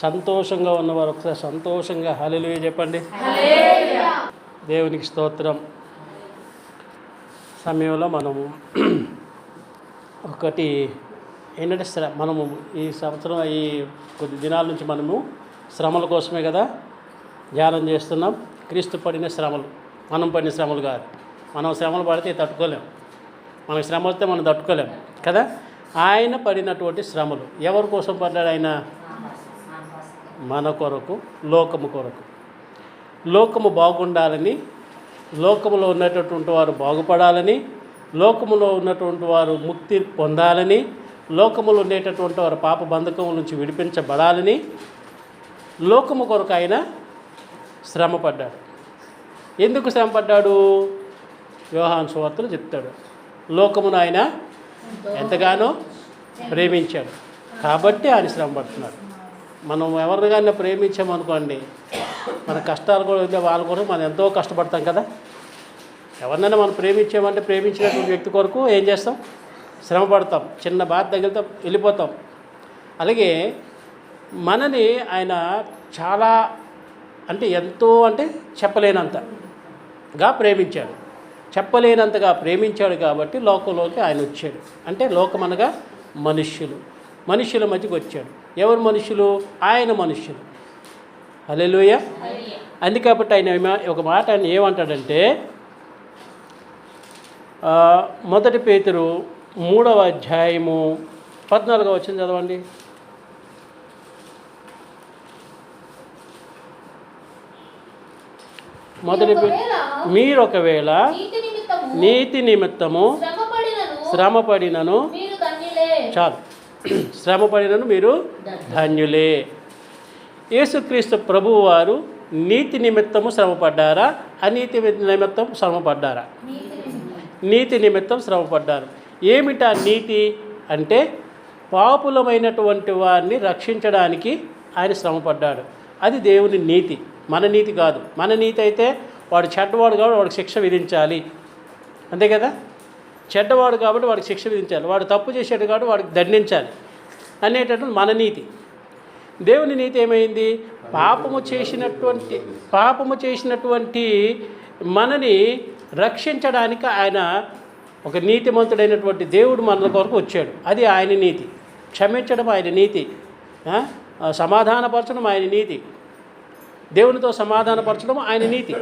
సంతోషంగా ఉన్నవారు ఒకసారి సంతోషంగా హల్లెలూయా చెప్పండి. దేవునికి స్తోత్రం. సమయంలో మనము ఒకటి ఏంటంటే మనము ఈ సంవత్సరం ఈ కొద్ది దినాల నుంచి మనము శ్రమల కోసమే కదా ధ్యానం చేస్తున్నాం. క్రీస్తు పడిన శ్రమలు, మనం పడిన శ్రమలు కాదు. మనం శ్రమలు పడితే తట్టుకోలేం, మనకు శ్రమ వస్తే మనం తట్టుకోలేం కదా. ఆయన పడినటువంటి శ్రమలు ఎవరి కోసం పడ్డాడు? ఆయన మన కొరకు, లోకము కొరకు. లోకము బాగుండాలని, లోకములో ఉన్నటువంటి వారు బాగుపడాలని, లోకములో ఉన్నటువంటి వారు ముక్తి పొందాలని, లోకములో ఉండేటటువంటి వారు పాప బంధకం నుంచి విడిపించబడాలని లోకము కొరకు ఆయన శ్రమ పడ్డాడు. ఎందుకు శ్రమ పడ్డాడు? యోహాను సువార్తలో చెప్తాడు. లోకమును ఆయన ఎంతగానో ప్రేమించాడు కాబట్టి ఆయన శ్రమ పడుతున్నాడు. మనం ఎవరినైనా ప్రేమించామనుకోండి, మన కష్టాలు కూడా ఉంటే వాళ్ళ కొరకు మనం ఎంతో కష్టపడతాం కదా. ఎవరినైనా మనం ప్రేమించామంటే ప్రేమించినటువంటి వ్యక్తి కొరకు ఏం చేస్తాం? శ్రమ పడతాం. చిన్న బాధ తగిలితే వెళ్ళిపోతాం. అలాగే మనని ఆయన చాలా ఎంతో చెప్పలేనంతగా ప్రేమించాడు. చెప్పలేనంతగా ప్రేమించాడు కాబట్టి లోకంలోకి ఆయన వచ్చాడు. లోకం అనగా మనుష్యులు, మనుష్యుల మధ్యకి వచ్చాడు. ఎవరు మనుషులు? ఆయన మనుష్యులు. హల్లెలూయా. అందుకబట్టి ఆయన ఒక మాట ఆయన ఏమంటాడంటే, 1 పేతురు 3వ అధ్యాయము 14వ వచనం చదవండి. మీరు ఒకవేళ నీతి నిమిత్తము శ్రమపడినను, చాలు, శ్రమపడినను మీరు ధన్యులే. యేసుక్రీస్తు ప్రభువు వారు నీతి నిమిత్తము శ్రమపడ్డారా? అనీతి నిమిత్తం శ్రమపడ్డారా? నీతి నిమిత్తం శ్రమపడ్డారు. ఏమిటా నీతి అంటే? పాపులమైనటువంటి వారిని రక్షించడానికి ఆయన శ్రమపడ్డాడు. అది దేవుని నీతి, మన నీతి కాదు. మన నీతి అయితే వాడు చెడ్డవాడు కాబట్టి వాడికి శిక్ష విధించాలి, అంతే కదా. చెడ్డవాడు కాబట్టి వాడికి శిక్ష విధించాలి, వాడు తప్పు చేసాడు కాబట్టి వాడికి దండించాలి అనేటటువంటి మన నీతి. దేవుని నీతి ఏమైంది? పాపము చేసినటువంటి మనని రక్షించడానికి ఆయన ఒక నీతిమంతుడైనటువంటి దేవుడు మన కొరకు వచ్చాడు. అది ఆయన నీతి. క్షమించడం ఆయన నీతి, సమాధానపరచడం ఆయన నీతి, దేవునితో సమాధానపరచడం ఆయన నీతి.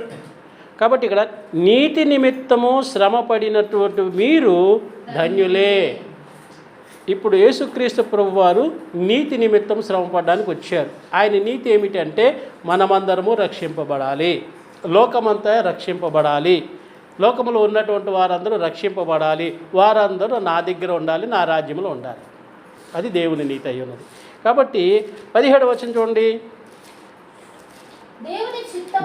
కాబట్టి ఇక్కడ నీతి నిమిత్తము శ్రమపడినటువంటి మీరు ధన్యులే. ఇప్పుడు యేసుక్రీస్తు ప్రభువారు నీతి నిమిత్తం శ్రమపడడానికి వచ్చారు. ఆయన నీతి ఏమిటంటే మనమందరము రక్షింపబడాలి, లోకమంతా రక్షింపబడాలి, లోకములో ఉన్నటువంటి వారందరూ రక్షింపబడాలి, వారందరూ నా దగ్గర ఉండాలి, నా రాజ్యంలో ఉండాలి. అది దేవుని నీతి అయి ఉన్నది. కాబట్టి 17వ వచనం చూడండి.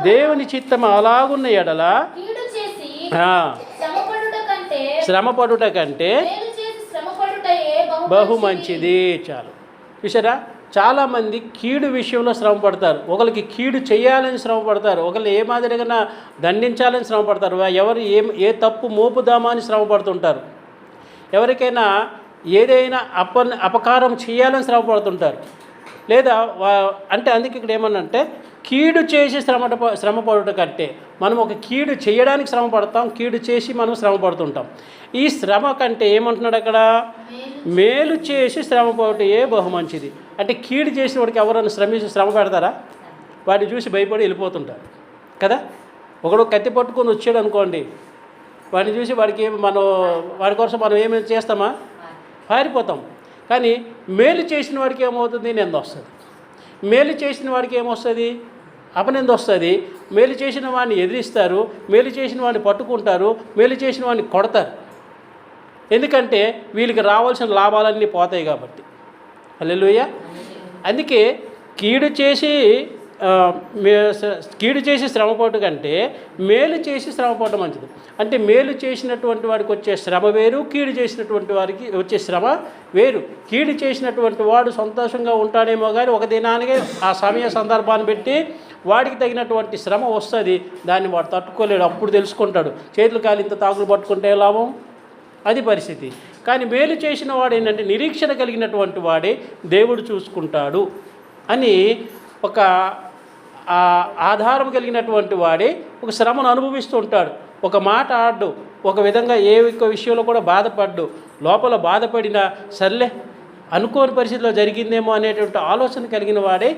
దేవుని చిత్తం అలాగున్న ఎడల శ్రమపడుట కంటే బహు మంచిది. చాలు. చూసారా, చాలామంది కీడు విషయంలో శ్రమ పడతారు. ఒకరికి కీడు చేయాలని శ్రమ పడతారు, ఒకరు ఏ మాదిరిగా దండించాలని శ్రమ పడతారు, ఎవరు ఏ తప్పు మోపుదామా అని శ్రమ పడుతుంటారు, ఎవరికైనా ఏదైనా అపకారం చేయాలని శ్రమ పడుతుంటారు. లేదా అందుకే ఇక్కడ ఏమన్నంటే కీడు చేసి శ్రమ పడుట కంటే మనం ఒక కీడు చేయడానికి శ్రమ పడతాం, కీడు చేసి మనం శ్రమ పడుతుంటాం. ఈ శ్రమ కంటే ఏమంటున్నాడు అక్కడ? మేలు చేసి శ్రమ పడుటే బహు మంచిది. కీడు చేసిన వాడికి ఎవరైనా శ్రమ పెడతారా? వాడిని చూసి భయపడి వెళ్ళిపోతుంటారు కదా. ఒకడు కత్తి పట్టుకొని వచ్చాడు అనుకోండి, వాడిని చూసి వాడి కోసం మనం ఏమైనా చేస్తామా? పారిపోతాం. కానీ మేలు చేసిన వాడికి ఏమవుతుంది? నింద వస్తుంది. మేలు చేసిన వాడికి ఏమొస్తుంది? అపనింద వస్తుంది. మేలు చేసిన వాడిని ఎదిరిస్తారు, మేలు చేసిన వాడిని పట్టుకుంటారు, మేలు చేసిన వాడిని కొడతారు. ఎందుకంటే వీళ్ళకి రావాల్సిన లాభాలన్నీ పోతాయి కాబట్టి. హల్లెలూయా. అందుకే కీడు చేసి శ్రమపడటం కంటే మేలు చేసి శ్రమపడటం మంచిది. మేలు చేసినటువంటి వాడికి వచ్చే శ్రమ వేరు, కీడు చేసినటువంటి వారికి వచ్చే శ్రమ వేరు. కీడు చేసినటువంటి వాడు సంతోషంగా ఉంటాడేమో కానీ ఒక దినానికే ఆ సమయ సందర్భాన్ని పెట్టి వాడికి తగినటువంటి శ్రమ వస్తుంది, దాన్ని వాడు తట్టుకోలేడు. అప్పుడు తెలుసుకుంటాడు, చేతులు కాలు ఇంత తాకులు పట్టుకుంటే లాభం, అది పరిస్థితి. కానీ మేలు చేసిన వాడు ఏంటంటే నిరీక్షణ కలిగినటువంటి వాడే దేవుడు చూసుకుంటాడు. అని ఒక ఆధారం కలిగినటువంటి వాడే ఒక శ్రమను అనుభవిస్తూ ఉంటాడు. ఒక మాట ఆడు, ఒక విధంగా ఏ విషయంలో కూడా బాధపడ్డు, లోపల బాధపడినా సర్లే అనుకోని పరిస్థితిలో జరిగిందేమో అనేటువంటి ఆలోచన కలిగిన వాడే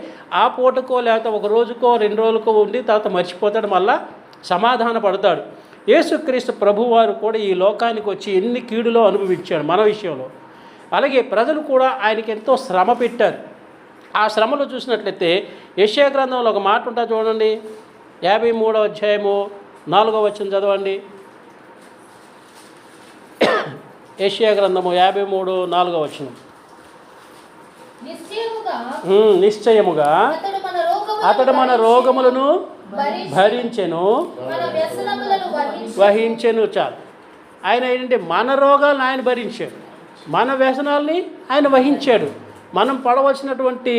ఆ పూటకో లేకపోతే ఒక రోజుకో 2 రోజులకో ఉండి తర్వాత మర్చిపోతాడు, మళ్ళా సమాధాన పడతాడు. యేసుక్రీస్తు ప్రభువారు కూడా ఈ లోకానికి వచ్చి ఎన్ని కీడులో అనుభవించాడు మన విషయంలో. అలాగే ప్రజలు కూడా ఆయనకి ఎంతో శ్రమ పెట్టారు. ఆ శ్రమలో చూసినట్లయితే యెషయా గ్రంథంలో ఒక మాట ఉంటుంది చూడండి, 53వ అధ్యాయము 4వ వచనం చదవండి. యెషయా గ్రంథము 53:4 వచనం. నిశ్చయముగా అతడు మన రోగములను భరించెను వహించెను. చాలు. ఆయన ఏంటంటే మన రోగాలను ఆయన భరించాడు, మన వ్యసనాల్ని ఆయన వహించాడు, మనం పడవలసినటువంటి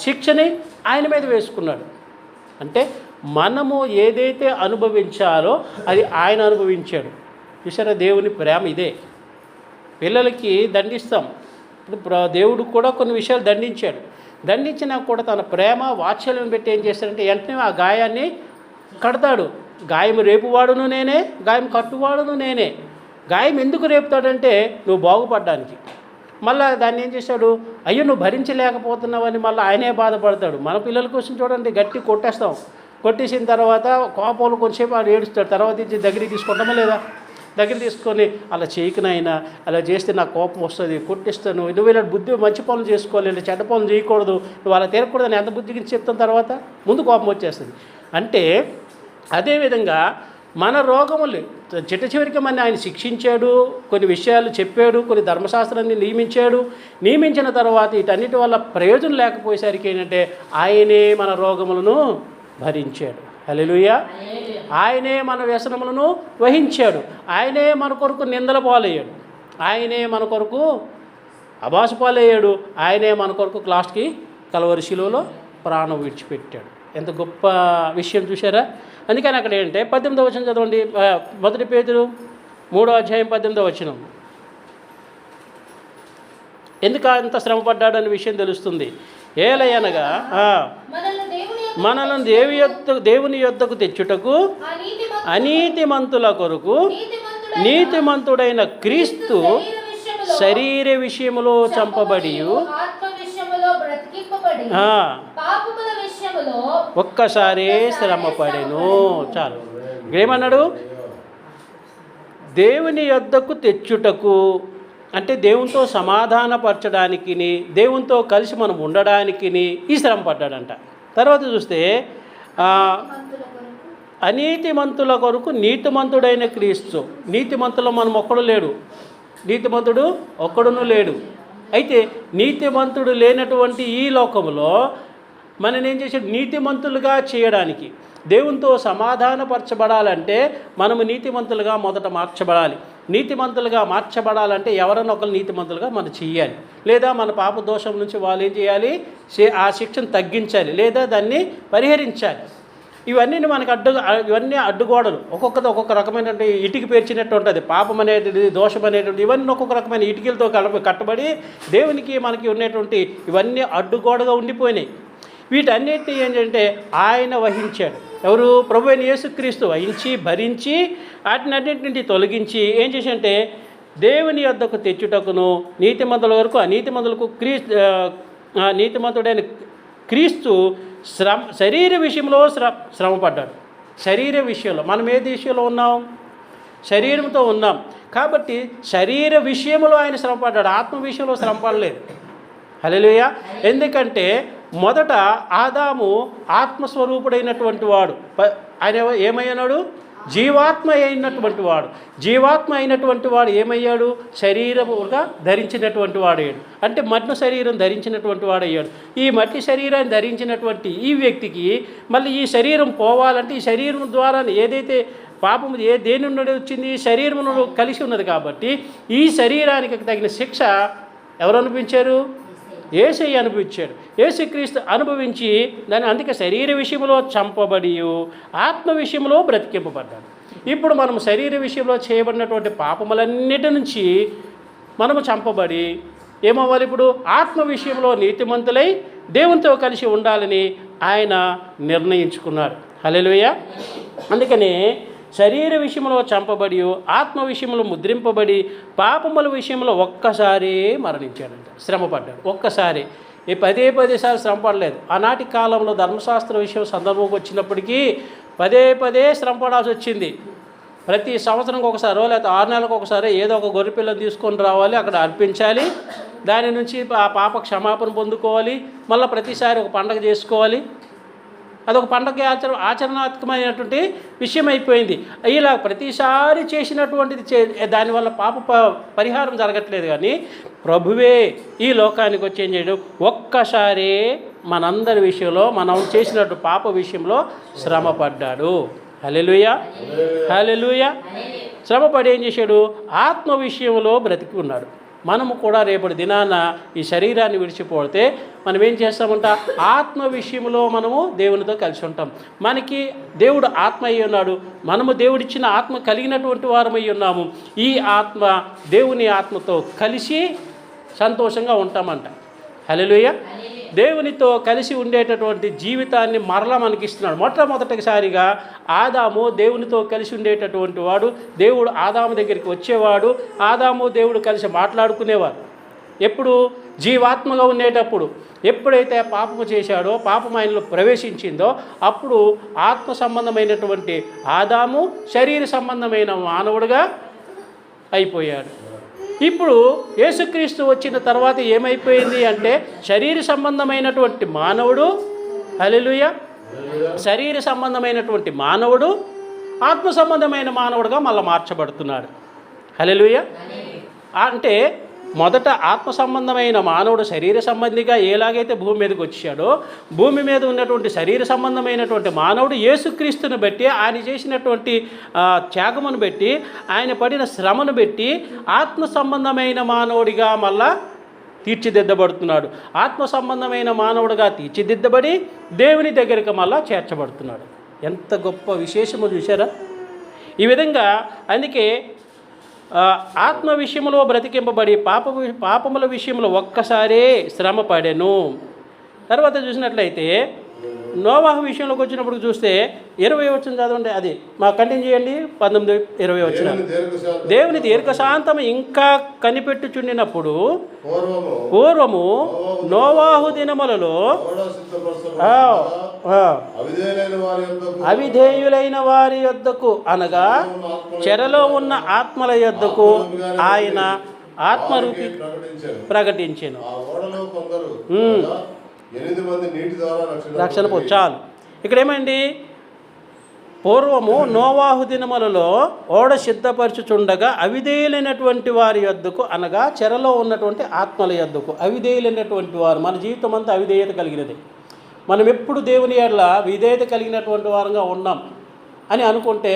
శిక్షని ఆయన మీద వేసుకున్నాడు. అంటే మనము ఏదైతే అనుభవించాలో అది ఆయన అనుభవించాడు. చూసారా, దేవుని ప్రేమ ఇదే. పిల్లలకి దండిస్తాం, ఇప్పుడు దేవుడు కూడా కొన్ని విషయాలు దండించాడు. దండించినా కూడా తన ప్రేమ వాత్సల్యం పెట్టి ఏం చేస్తాడంటే వెంటనే ఆ గాయాన్ని కడతాడు. గాయం రేపువాడును నేనే, గాయం కట్టువాడును నేనే. గాయం ఎందుకు రేపుతాడంటే నువ్వు బాగుపడడానికి. మళ్ళీ దాన్ని ఏం చేశాడు, అయ్యో నువ్వు భరించలేకపోతున్నావని మళ్ళీ ఆయనే బాధపడతాడు. మన పిల్లల కోసం చూడండి, గట్టి కొట్టేస్తాం, కొట్టేసిన తర్వాత కోపంలో కొంచెంసేపు ఆడు ఏడుస్తాడు, తర్వాత ఇచ్చి దగ్గరికి తీసుకుంటామా లేదా? దగ్గర తీసుకొని అలా చేయకునైనా, అలా చేస్తే నాకు కోపం వస్తుంది, కొట్టిస్తాను, నువ్వు ఇలా బుద్ధి మంచి పనులు చేసుకోవాలి, ఇలా చెడ్డ పనులు చేయకూడదు, నువ్వు అలా తిరగకూడదని ఎంత బుద్ధికి చెప్తాను, తర్వాత ముందు కోపం వచ్చేస్తుంది. అంటే అదేవిధంగా మన రోగములు చివరికి మన ఆయన శిక్షించాడు, కొన్ని విషయాలు చెప్పాడు, కొన్ని ధర్మశాస్త్రాన్ని నియమించిన తర్వాత వీటన్నిటి వల్ల ప్రయోజనం లేకపోయేసరికి ఏంటంటే ఆయనే మన రోగములను భరించాడు. హల్లెలూయా. ఆయనే మన వ్యసనములను వహించాడు, ఆయనే మన కొరకు నిందల పాలయ్యాడు, ఆయనే మన కొరకు అబాస పాలయ్యాడు, ఆయనే మన కొరకు లాస్ట్కి కల్వరి శిలువలో ప్రాణం విడిచిపెట్టాడు. ఎంత గొప్ప విషయం చూసారా. అందుకని అక్కడ ఏంటంటే 18వ వచనం చదవండి, 1 పేతురు 3వ అధ్యాయం 18వ వచనం. ఎందుకు అంత శ్రమ పడ్డాడనే విషయం తెలుస్తుంది. ఏలయనగా మనలను దేవుని యొద్దకు తెచ్చుటకు అనీతిమంతుల కొరకు నీతిమంతుడైన క్రీస్తు శరీర విషయములో చంపబడి ఒక్కసారే శ్రమపడెను. చాలు. ఏమన్నాడు? దేవుని యొద్దకు తెచ్చుటకు అంటే దేవునితో సమాధానపరచడానికి, దేవునితో కలిసి మనం ఉండడానికి ఈ శ్రమ పడ్డాడంట. తర్వాత చూస్తే అనీతిమంతుల కొరకు నీతిమంతుడైన క్రీస్తు. నీతిమంతులు మనం ఒక్కడు లేడు, నీతిమంతుడు ఒక్కడును లేడు. అయితే నీతిమంతుడు లేనటువంటి ఈ లోకంలో మనని ఏం చేశాడు? నీతిమంతులుగా చేయడానికి, దేవునితో సమాధానపరచబడాలంటే మనము నీతిమంతులుగా మొదట మార్చబడాలి. నీతిమంతులుగా మార్చబడాలంటే ఎవరైనా ఒకరు నీతిమంతులుగా మనం చేయాలి, లేదా మన పాప దోషం నుంచి వాళ్ళు ఏం చేయాలి? ఆ శిక్షను తగ్గించాలి, లేదా దాన్ని పరిహరించాలి. ఇవన్నీ మనకు ఇవన్నీ అడ్డుగోడలు. ఒక్కొక్క రకమైనటువంటి ఇటుక పేర్చినట్టు ఉంటుంది. పాపం అనేటువంటిది, దోషం అనేటువంటి ఇవన్నీ ఒక్కొక్క రకమైన ఇటుకలతో కట్టబడి దేవునికి మనకి ఉన్నటువంటి ఇవన్నీ అడ్డుగోడగా ఉండిపోయినాయి. వీటన్నిటిని ఏంటంటే ఆయన వహించాడు. ఎవరు? ప్రభు అయిన యేసుక్రీస్తు వహించి భరించి వాటినన్నింటిని తొలగించి ఏం చేశాడంటే దేవుని యొద్దకు తెచ్చుటకును నీతిమంతుల వరకు అనీతిమంతులకు నీతిమంతుడైన క్రీస్తు శరీర విషయంలో శ్రమపడ్డాడు. శరీర విషయంలో మనం ఏది విషయంలో ఉన్నాం? శరీరంతో ఉన్నాం కాబట్టి శరీర విషయంలో ఆయన శ్రమపడ్డాడు, ఆత్మ విషయంలో శ్రమపడలేదు. హల్లెలూయా. ఎందుకంటే మొదట ఆదాము ఆత్మస్వరూపుడైనటువంటి వాడు, ఆయన ఏమయ్యాడు? జీవాత్మ అయినటువంటి వాడు. జీవాత్మ అయినటువంటి వాడు ఏమయ్యాడు? శరీరముగా ధరించినటువంటి వాడయ్యాడు. అంటే మట్టి శరీరం ధరించినటువంటి వాడయ్యాడు. ఈ మట్టి శరీరాన్ని ధరించినటువంటి ఈ వ్యక్తికి మళ్ళీ ఈ శరీరం పోవాలంటే ఈ శరీరం ద్వారా ఏదైతే పాపము దేని నుండి వచ్చింది? శరీరమును కలిసి ఉన్నది. కాబట్టి ఈ శరీరానికి తగిన శిక్ష ఎవరు అనిపించారు? యేసయ్య అనుభవించాడు. యేసుక్రీస్తు అనుభవించి దాన్ని అందుకే శరీర విషయంలో చంపబడి ఆత్మ విషయంలో బ్రతికింపబడ్డాడు. ఇప్పుడు మనం శరీర విషయంలో చేయబడినటువంటి పాపములన్నిటి నుంచి మనము చంపబడి ఏమవ్వాలి? ఇప్పుడు ఆత్మ విషయంలో నీతిమంతులై దేవునితో కలిసి ఉండాలని ఆయన నిర్ణయించుకున్నాడు. హల్లెలూయా. అందుకనే శరీర విషయంలో చంపబడి ఆత్మ విషయంలో ముద్రింపబడి పాపముల విషయంలో ఒక్కసారి మరణించాడంట, శ్రమపడ్డాడు. ఒక్కసారి, ఈ పదే సార్లు శ్రమ పడలేదు. ఆనాటి కాలంలో ధర్మశాస్త్ర విషయం సందర్భంకి వచ్చినప్పటికీ పదే శ్రమ పడాల్సి వచ్చింది. ప్రతి సంవత్సరంకి ఒకసారో లేకపోతే 6 నెలలకు ఒకసారి ఏదో ఒక గొర్రె పిల్లని తీసుకొని రావాలి, అక్కడ అర్పించాలి, దాని నుంచి ఆ పాప క్షమాపణ పొందుకోవాలి, మళ్ళీ ప్రతిసారి ఒక పండగ చేసుకోవాలి. అదొక పండగ ఆచరణాత్మకమైనటువంటి విషయం అయిపోయింది. ఇలా ప్రతిసారి చేసినటువంటిది దానివల్ల పాప పరిహారం జరగట్లేదు. కానీ ప్రభువే ఈ లోకానికి వచ్చి ఏం చేయడం, ఒక్కసారి మనందరి విషయంలో మనం చేసినట్టు పాప విషయంలో శ్రమపడ్డాడు. హల్లెలూయా, హల్లెలూయా. శ్రమపడి ఏం చేశాడు, ఆత్మ విషయంలో బ్రతికి ఉన్నాడు. మనము కూడా రేపటి దినాన ఈ శరీరాన్ని విడిచిపోతే మనం ఏం చేస్తామంట, ఆత్మ విషయంలో మనము దేవునితో కలిసి ఉంటాం. మనకి దేవుడు ఆత్మ అయి ఉన్నాడు, మనము దేవుడిచ్చిన ఆత్మ కలిగినటువంటి వారమై ఉన్నాము. ఈ ఆత్మ దేవుని ఆత్మతో కలిసి సంతోషంగా ఉంటామంట. హల్లెలూయా. దేవునితో కలిసి ఉండేటటువంటి జీవితాన్ని మరలా మనకిస్తున్నాడు. మొట్టమొదటిసారిగా ఆదాము దేవునితో కలిసి ఉండేటటువంటి వాడు. దేవుడు ఆదాము దగ్గరికి వచ్చేవాడు, ఆదాము దేవుడు కలిసి మాట్లాడుకునేవారు. ఎప్పుడు జీవాత్మగా ఉండేటప్పుడు. ఎప్పుడైతే పాపము చేశాడో, పాపం ఆయనలో ప్రవేశించిందో, అప్పుడు ఆత్మ సంబంధమైనటువంటి ఆదాము శరీర సంబంధమైన మానవుడిగా అయిపోయాడు. ఇప్పుడు యేసుక్రీస్తు వచ్చిన తర్వాత ఏమైపోయింది అంటే, శరీర సంబంధమైనటువంటి మానవుడు, హల్లెలూయా, శరీర సంబంధమైనటువంటి మానవుడు ఆత్మ సంబంధమైన మానవుడుగా మళ్ళీ మార్చబడుతున్నాడు. హల్లెలూయా. అంటే మొదట ఆత్మ సంబంధమైన మానవుడు శరీర సంబంధిగా ఎలాగైతే భూమి మీదకి వచ్చాడో, భూమి మీద ఉన్నటువంటి శరీర సంబంధమైనటువంటి మానవుడు యేసుక్రీస్తుని బట్టి, ఆయన చేసినటువంటి త్యాగమును బట్టి, ఆయన పడిన శ్రమను బట్టి ఆత్మ సంబంధమైన మానవుడిగా మళ్ళా తీర్చిదిద్దబడుతున్నాడు. ఆత్మ సంబంధమైన మానవుడిగా తీర్చిదిద్దబడి దేవుని దగ్గరికి మళ్ళా చేర్చబడుతున్నాడు. ఎంత గొప్ప విశేషమో చూసారా. ఈ విధంగా అందుకే ఆత్మ విషయంలో బ్రతికింపబడి పాపముల విషయంలో ఒక్కసారే శ్రమ పడెను. తర్వాత చూసినట్లయితే నోవాహు విషయంలోకి వచ్చినప్పుడు చూస్తే 20 వచనం చదవండి, అది మా కంటిన్యూ చేయండి. 19-20 వచనం. దేవుని దీర్ఘశాంతం ఇంకా కనిపెట్టుచుండినప్పుడు పూర్వము నోవాహు దినములలో అవిధేయులైన వారి యొద్దకు అనగా చెరలో ఉన్న ఆత్మల యొద్దకు ఆయన ఆత్మరూపి ప్రకటించెను. రక్షణ చాలు. ఇక్కడ ఏమండి, పూర్వము నోవాహు దినములలో ఓడ సిద్ధపరచుచుండగా అవిధేయులైనటువంటి వారి యొద్దకు అనగా చెరలో ఉన్నటువంటి ఆత్మల యొద్దకు. అవిధేయులైనటువంటి వారు, మన జీవితం అంతా అవిధేయత కలిగినది. మనం ఎప్పుడు దేవుని ఎడల విధేయత కలిగినటువంటి వారంగా ఉన్నాం అని అనుకుంటే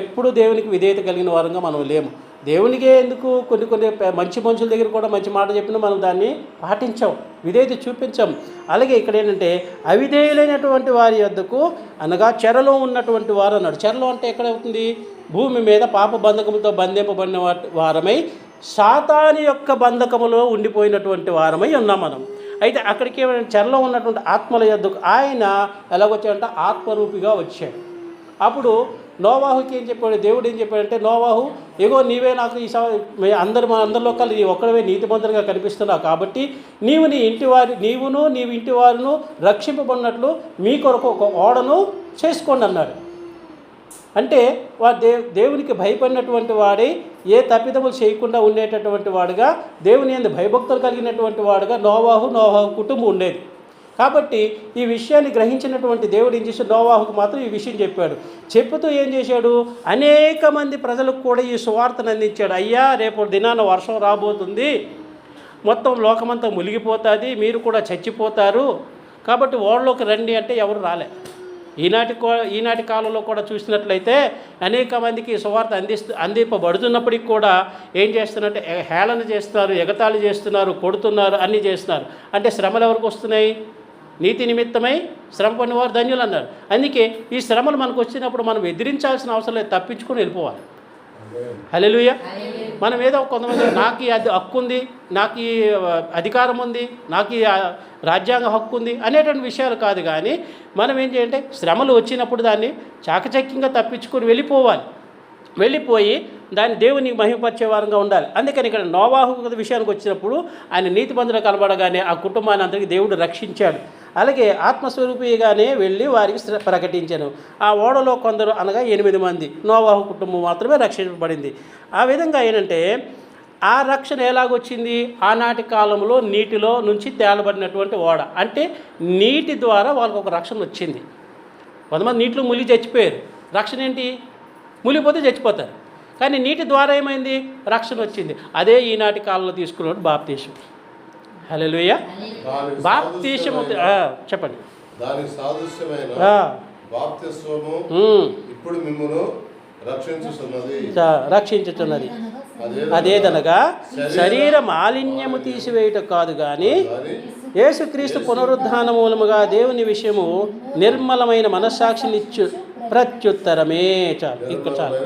ఎప్పుడు దేవునికి విధేయత కలిగిన వారంగా మనం లేము. దేవునికే ఎందుకు కొన్ని మంచి మనుషుల దగ్గర కూడా మంచి మాట చెప్పినా మనం దాన్ని పాటించాం, విధేయత చూపించాం. అలాగే ఇక్కడ ఏంటంటే అవిధేయులైనటువంటి వారి యొద్దకు అనగా చెరలో ఉన్నటువంటి వారు అన్నాడు. చెరలో అంటే ఎక్కడ అవుతుంది, భూమి మీద పాప బంధకముతో బంధింపబడిన వారమై సాతాను యొక్క బంధకములో ఉండిపోయినటువంటి వారమై ఉన్నాం మనం. అయితే అక్కడికి ఏమైనా చెరలో ఉన్నటువంటి ఆత్మల యొద్దకు ఆయన ఎలాగొచ్చాడంటే ఆత్మరూపిగా వచ్చాడు. అప్పుడు నోవాహుకి ఏం చెప్పాడు, దేవుడు ఏం చెప్పాడంటే, నోవాహు ఎగో నీవే నాకు ఈ అందరిలో కలిసి నీ ఒక్కడవే నీతిమంతులుగా కనిపిస్తున్నావు, కాబట్టి నీవుని ఇంటి వారును రక్షింపబడినట్లు మీ కొరకు ఒక ఓడను చేసుకోండి అన్నాడు. అంటే దేవునికి భయపడినటువంటి వాడే, ఏ తప్పిదములు చేయకుండా ఉండేటటువంటి వాడుగా, దేవుని యందు భయభక్తులు కలిగినటువంటి వాడుగా నోవాహు కుటుంబం ఉండేది. కాబట్టి ఈ విషయాన్ని గ్రహించినటువంటి దేవుడు ఏం చేశాడు, నోవాహుకు మాత్రం ఈ విషయం చెప్పాడు. చెప్పుతూ ఏం చేశాడు, అనేక మంది ప్రజలకు కూడా ఈ సువార్తను అందించాడు. అయ్యా, రేపు దినాన వర్షం రాబోతుంది, మొత్తం లోకమంతా మునిగిపోతుంది, మీరు కూడా చచ్చిపోతారు, కాబట్టి ఓడలోకి రండి అంటే ఎవరు రాలే. ఈనాటి కాలంలో కూడా చూసినట్లయితే అనేక మందికి సువార్త అందింపబడుతున్నప్పటికి కూడా ఏం చేస్తున్నట్టే హేళన చేస్తున్నారు, ఎగతాళి చేస్తున్నారు, కొడుతున్నారు, అన్నీ చేస్తున్నారు. అంటే శ్రమలు ఎవరికి వస్తున్నాయి, నీతి నిమిత్తమై శ్రమ పడినవారు ధన్యులు అన్నారు. అందుకే ఈ శ్రమలు మనకు వచ్చినప్పుడు మనం ఎదిరించాల్సిన అవసరం లేదు, తప్పించుకొని వెళ్ళిపోవాలి. హల్లెలూయా. మనం ఏదో కొంతమంది నాకు ఈ హక్కు ఉంది, నాకు ఈ అధికారం ఉంది, నాకు ఈ రాజ్యాంగ హక్కు ఉంది అనేటువంటి విషయాలు కాదు. కానీ మనం ఏం చేయాలంటే శ్రమలు వచ్చినప్పుడు దాన్ని చాకచక్యంగా తప్పించుకొని వెళ్ళిపోయి దాన్ని దేవుని మహిమపరిచే వారంగా ఉండాలి. అందుకని ఇక్కడ నోవాహు విషయానికి వచ్చినప్పుడు ఆయన నీతిమంతుడు కనబడగానే ఆ కుటుంబాన్ని అందరికీ దేవుడు రక్షించాడు. అలాగే ఆత్మస్వరూపిగానే వెళ్ళి వారికి ప్రకటించాను. ఆ ఓడలో కొందరు అనగా 8 మంది, నోవాహు కుటుంబం మాత్రమే రక్షించబడింది. ఆ విధంగా ఏంటంటే ఆ రక్షణ ఎలాగొచ్చింది? ఆనాటి కాలంలో నీటిలో నుంచి తేలబడినటువంటి ఓడ, అంటే నీటి ద్వారా వాళ్ళకు ఒక రక్షణ వచ్చింది. కొంతమంది నీటిలో మునిగి చచ్చిపోయారు, రక్షణ ఏంటి? మునిగిపోతే చచ్చిపోతారు. కానీ నీటి ద్వారా ఏమైంది? రక్షణ వచ్చింది. అదే ఈనాటి కాలంలో తీసుకున్నాడు బాప్తీసం. హల్లెలూయా. బాప్తీసం చెప్పండి. దానికి సాదృశ్యమైన బాప్తిస్మము ఇప్పుడు మిమ్మును రక్షించుతున్నది. అదేదనగా శరీర మాలిన్యము తీసివేయుట కాదు కానీ యేసుక్రీస్తు పునరుద్ధాన మూలముగా దేవుని విషయము నిర్మలమైన మనస్సాక్షినిచ్చు ప్రత్యుత్తరమే. చాలు, ఇక్కడ చాలు.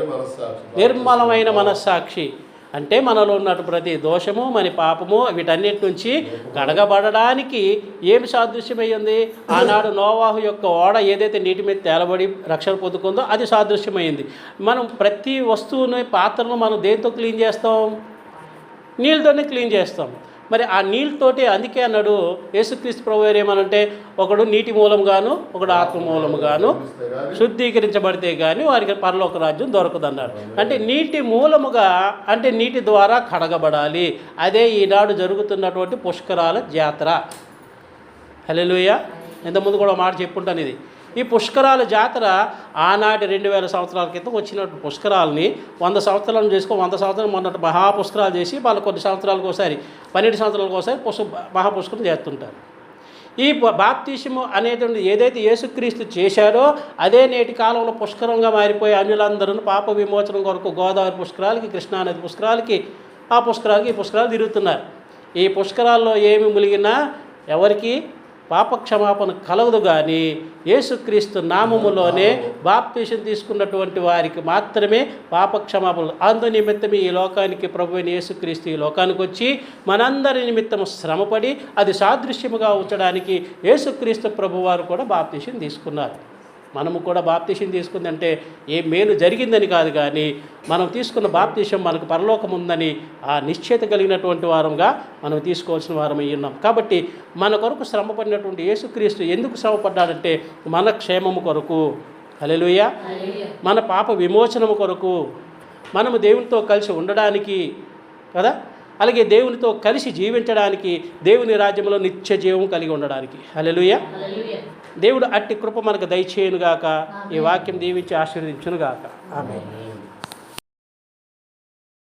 నిర్మలమైన మనస్సాక్షి అంటే మనలో ఉన్నట్టు ప్రతి దోషము, మన పాపము, వీటన్నిటి నుంచి కడగబడడానికి ఏమి సాదృశ్యమైంది? ఆనాడు నోవాహు యొక్క ఓడ ఏదైతే నీటి మీద తేలబడి రక్షణ పొందుకుందో అది సాదృశ్యమైంది. మనం ప్రతి వస్తువుని, పాత్రను మనం దేంతో క్లీన్ చేస్తాం? నీళ్ళతోనే క్లీన్ చేస్తాం. మరి ఆ నీళ్ళతోటి, అందుకే అన్నాడు యేసుక్రీస్తు ప్రభువారు ఏమనంటే, ఒకడు నీటి మూలంగాను ఒకడు ఆత్మ మూలముగాను శుద్ధీకరించబడితే కానీ వారికి పరలోక రాజ్యం దొరకదన్నాడు. అంటే నీటి మూలముగా అంటే నీటి ద్వారా కడగబడాలి. అదే ఈనాడు జరుగుతున్నటువంటి పుష్కరాల జాతర. హల్లెలూయా. ఇంతకుముందు కూడా మాట చెప్పుంటాను. ఈ పుష్కరాల జాతర ఆనాటి 2000 సంవత్సరాల క్రితం వచ్చినట్టు పుష్కరాలని 100 సంవత్సరాలను చేసుకొని 100 సంవత్సరాలు మొన్నటి మహాపుష్కరాలు చేసి వాళ్ళు కొన్ని సంవత్సరాలకు ఒకసారి 12 సంవత్సరాలకు ఒకసారి మహాపుష్కరం చేస్తుంటారు. ఈ బాప్తిసము అనేటువంటి ఏదైతే యేసుక్రీస్తు చేశాడో అదే నేటి కాలంలో పుష్కరంగా మారిపోయి అన్యులందరూ పాప విమోచనం కొరకు గోదావరి పుష్కరాలకి, కృష్ణానది పుష్కరాలకి, ఆ పుష్కరాలకి ఈ పుష్కరాలు తిరుగుతున్నారు. ఈ పుష్కరాల్లో ఏమి ములిగినా ఎవరికి పాపక్షమాపణ కలగదు. కానీ యేసుక్రీస్తు నామములోనే బాప్తిసం తీసుకున్నటువంటి వారికి మాత్రమే పాపక్షమాపణ. అందు నిమిత్తమే ఈ లోకానికి ప్రభువైన యేసుక్రీస్తు ఈ లోకానికి వచ్చి మనందరి నిమిత్తము శ్రమపడి అది సాదృశ్యముగా ఉంచడానికి యేసుక్రీస్తు ప్రభువారు కూడా బాప్తిసం తీసుకున్నారు. మనము కూడా బాప్తిసం తీసుకుందంటే ఏ మేలు జరిగిందని కాదు, కానీ మనం తీసుకున్న బాప్తిసం మనకు పరలోకం ఉందని ఆ నిశ్చయిత కలిగినటువంటి వారంగా మనం తీసుకోవాల్సిన వారం అయి ఉన్నాం. కాబట్టి మన కొరకు శ్రమపడినటువంటి యేసుక్రీస్తు ఎందుకు శ్రమపడ్డాడంటే మన క్షేమము కొరకు. హల్లెలూయా. మన పాప విమోచనము కొరకు, మనము దేవునితో కలిసి ఉండడానికి కదా, అలాగే దేవునితో కలిసి జీవించడానికి, దేవుని రాజ్యంలో నిత్య జీవం కలిగి ఉండడానికి. హల్లెలూయా. దేవుడు అట్టి కృప మనకు దయచేయునుగాక. ఈ వాక్యం దీవించి ఆశీర్వదించునుగాక. ఆమేన్.